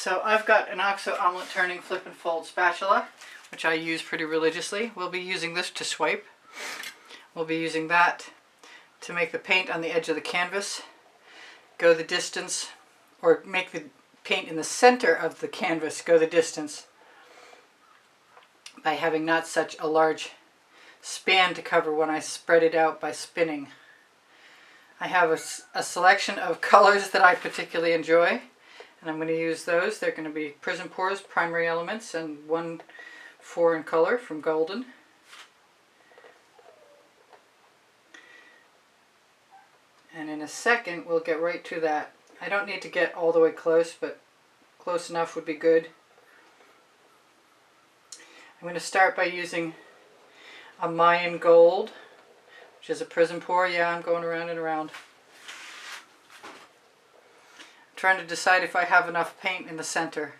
So I've got an OXO omelet turning flip and fold spatula, which I use pretty religiously. We'll be using this to swipe. We'll be using that to make the paint on the edge of the canvas go the distance, or make the paint in the center of the canvas go the distance by having not such a large span to cover when I spread it out by spinning. I have a selection of colors that I particularly enjoy, and I'm going to use those. They're going to be Prizm Pours, Primary Elements, and 1-4 in color from Golden. And in a second we'll get right to that. I don't need to get all the way close, but close enough would be good. I'm going to start by using a Mayan Gold, which is a Prizm Pour. Yeah, I'm going around and around. I'm trying to decide if I have enough paint in the center.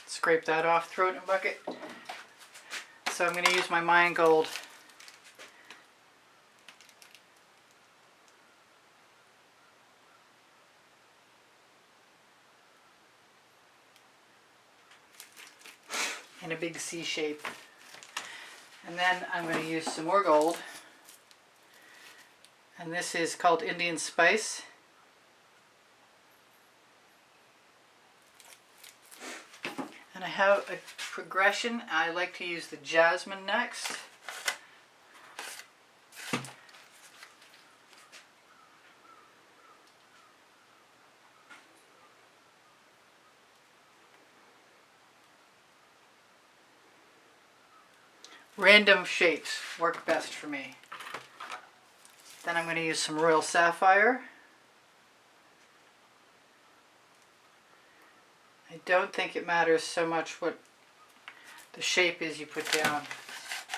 Scrape that off, throw it in a bucket. So I'm going to use my Mayan Gold. In a big C shape. And then I'm going to use some more gold. And this is called Indian Spice. And I have a progression. I like to use the Jasmine next. Random shapes work best for me. Then I'm going to use some Royal Sapphire. I don't think it matters so much what the shape is you put down.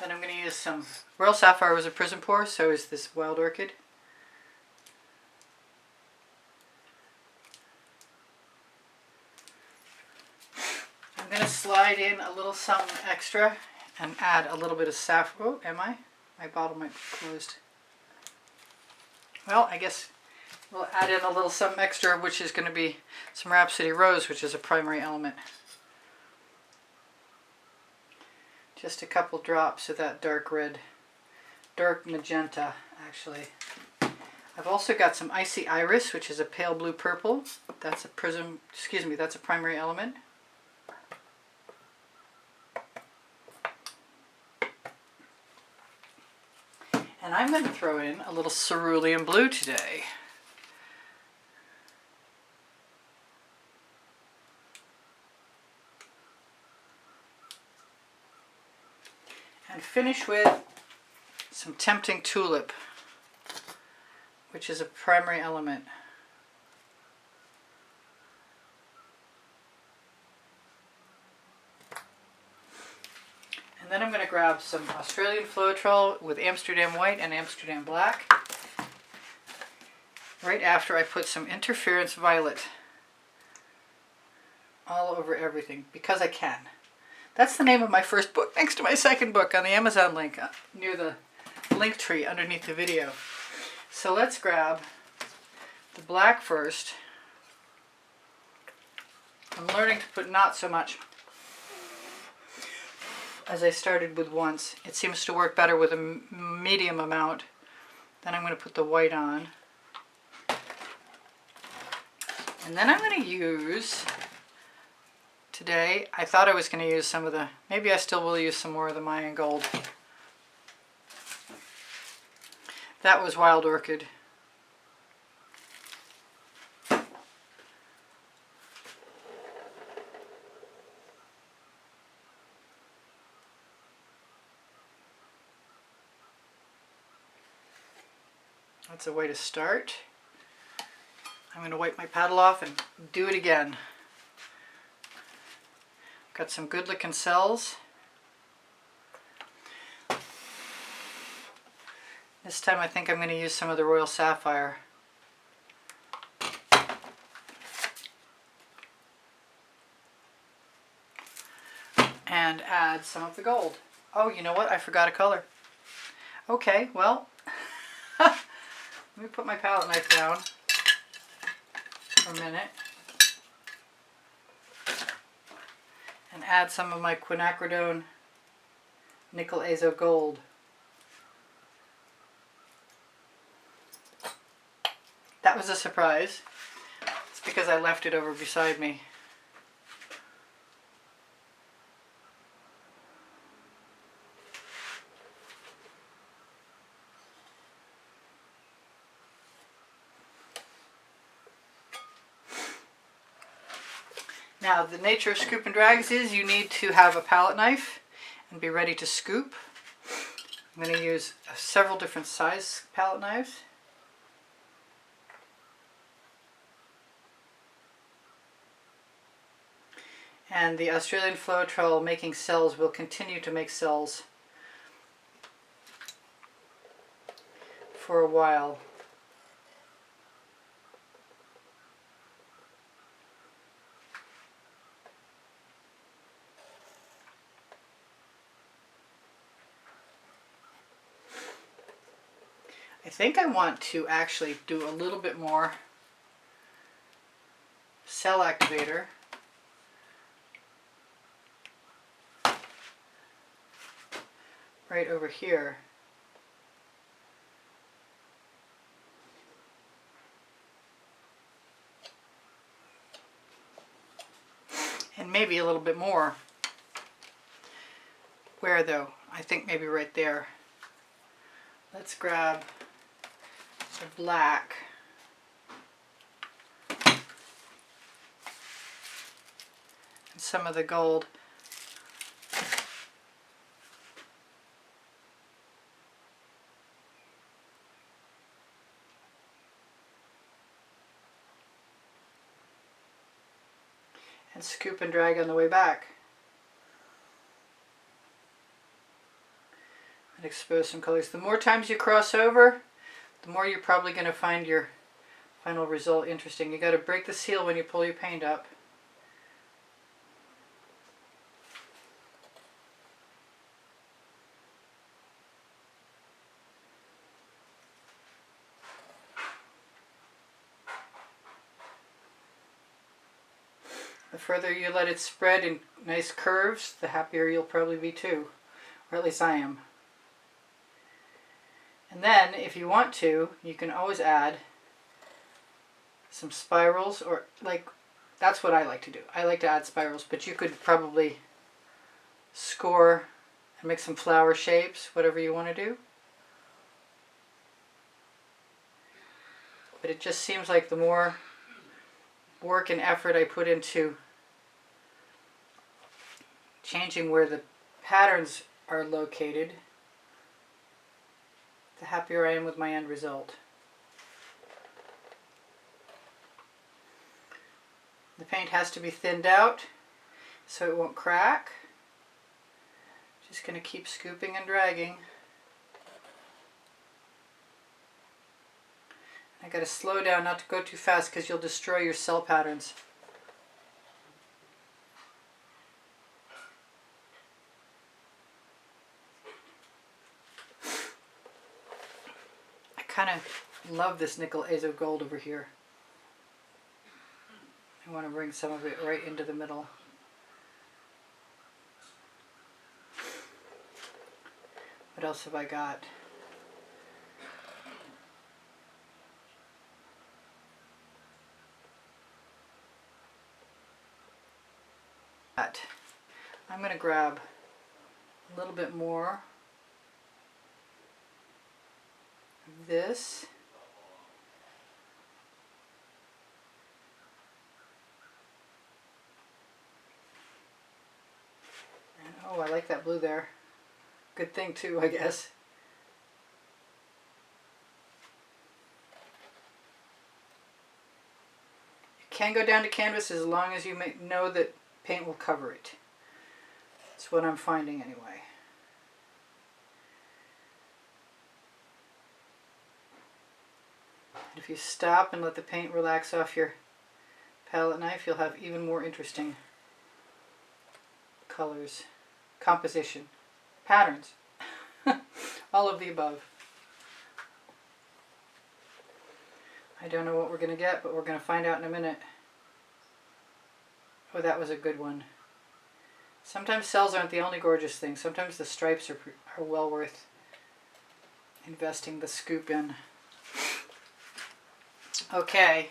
Then I'm going to use some Royal Sapphire was a Prizm Pour, so is this Wild Orchid. I'm going to slide in a little something extra and add a little bit of saffron. Oh, am I? My bottle might be closed. Well, I guess we'll add in a little something extra, which is going to be some Rhapsody Rose, which is a primary element. Just a couple drops of that dark red, dark magenta, actually. I've also got some Icy Iris, which is a pale blue purple. That's a Prizm, excuse me, that's a primary element. And I'm going to throw in a little cerulean blue today. And finish with some Tempting Tulip, which is a primary element. And then I'm going to grab some Australian Floetrol with Amsterdam White and Amsterdam Black. Right after I put some Interference Violet all over everything, because I can. That's the name of my first book, next to my second book on the Amazon link, near the link tree underneath the video. So let's grab the black first. I'm learning to put not so much as I started with once. It seems to work better with a medium amount. Then I'm going to put the white on. And then I'm going to use, today, I thought I was going to use some of the, maybe I still will use some more of the Mayan Gold. That was Wild Orchid. That's a way to start. I'm going to wipe my paddle off and do it again. Got some good looking cells. This time I think I'm going to use some of the Royal Sapphire. And add some of the gold. Oh, you know what? I forgot a color. Okay, well, let me put my palette knife down for a minute. and add some of my Quinacridone Nickel Azo Gold. That was a surprise. It's because I left it over beside me. Now, the nature of scoop and drags is you need to have a palette knife and be ready to scoop. I'm going to use several different size palette knives. And the Australian Floetrol making cells will continue to make cells for a while. I think I want to actually do a little bit more cell activator. Right over here. And maybe a little bit more. Where though? I think maybe right there. Let's grab the black. And some of the gold. And scoop and drag on the way back. And expose some colors. The more times you cross over, the more you're probably going to find your final result interesting. You got to break the seal when you pull your paint up. The further you let it spread in nice curves, the happier you'll probably be too. Or at least I am. And then, if you want to, you can always add some spirals, or like, that's what I like to do. I like to add spirals, but you could probably score and make some flower shapes, whatever you want to do. But it just seems like the more work and effort I put into changing where the patterns are located, the happier I am with my end result. The paint has to be thinned out so it won't crack. Just going to keep scooping and dragging. I got to slow down not to go too fast because you'll destroy your cell patterns. I kind of love this Nickel Azo Gold over here. I want to bring some of it right into the middle. What else have I got? I'm going to grab a little bit more of this. And, oh, I like that blue there. Good thing too, I guess. You can go down to canvas as long as you know that paint will cover it. That's what I'm finding anyway. And if you stop and let the paint relax off your palette knife, you'll have even more interesting colors, composition, patterns, all of the above. I don't know what we're going to get, but we're going to find out in a minute. Oh, that was a good one. Sometimes cells aren't the only gorgeous thing. Sometimes the stripes are well worth investing the scoop in. Okay.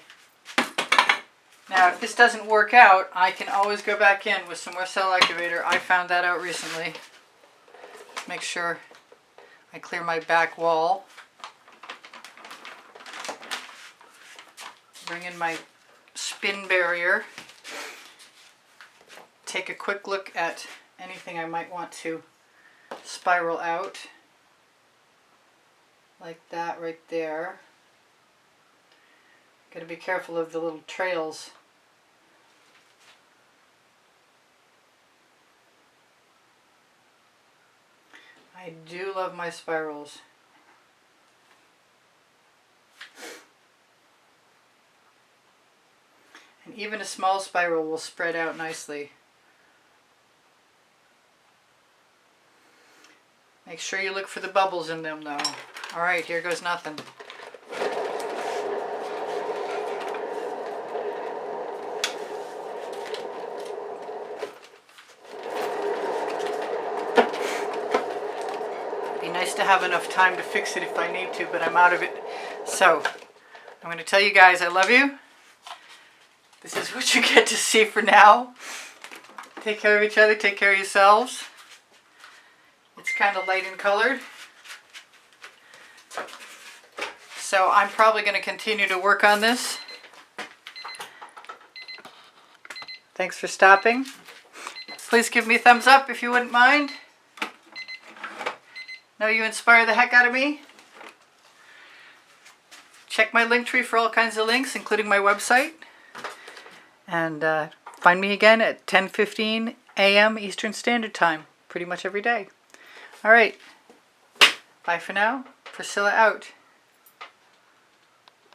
Now if this doesn't work out, I can always go back in with some more cell activator. I found that out recently. Make sure I clear my back wall. Bring in my spin barrier. Take a quick look at anything I might want to spiral out. Like that right there. Got to be careful of the little trails. I do love my spirals. And even a small spiral will spread out nicely. Make sure you look for the bubbles in them though. Alright, here goes nothing. Be nice to have enough time to fix it if I need to, but I'm out of it. So, I'm going to tell you guys I love you. This is what you get to see for now. Take care of each other, take care of yourselves. It's kind of light and colored. So I'm probably going to continue to work on this. Thanks for stopping. Please give me a thumbs up if you wouldn't mind. Know you inspire the heck out of me. Check my link tree for all kinds of links, including my website. And find me again at 10:15 a.m. Eastern Standard Time, pretty much every day. All right. Bye for now. Priscilla out.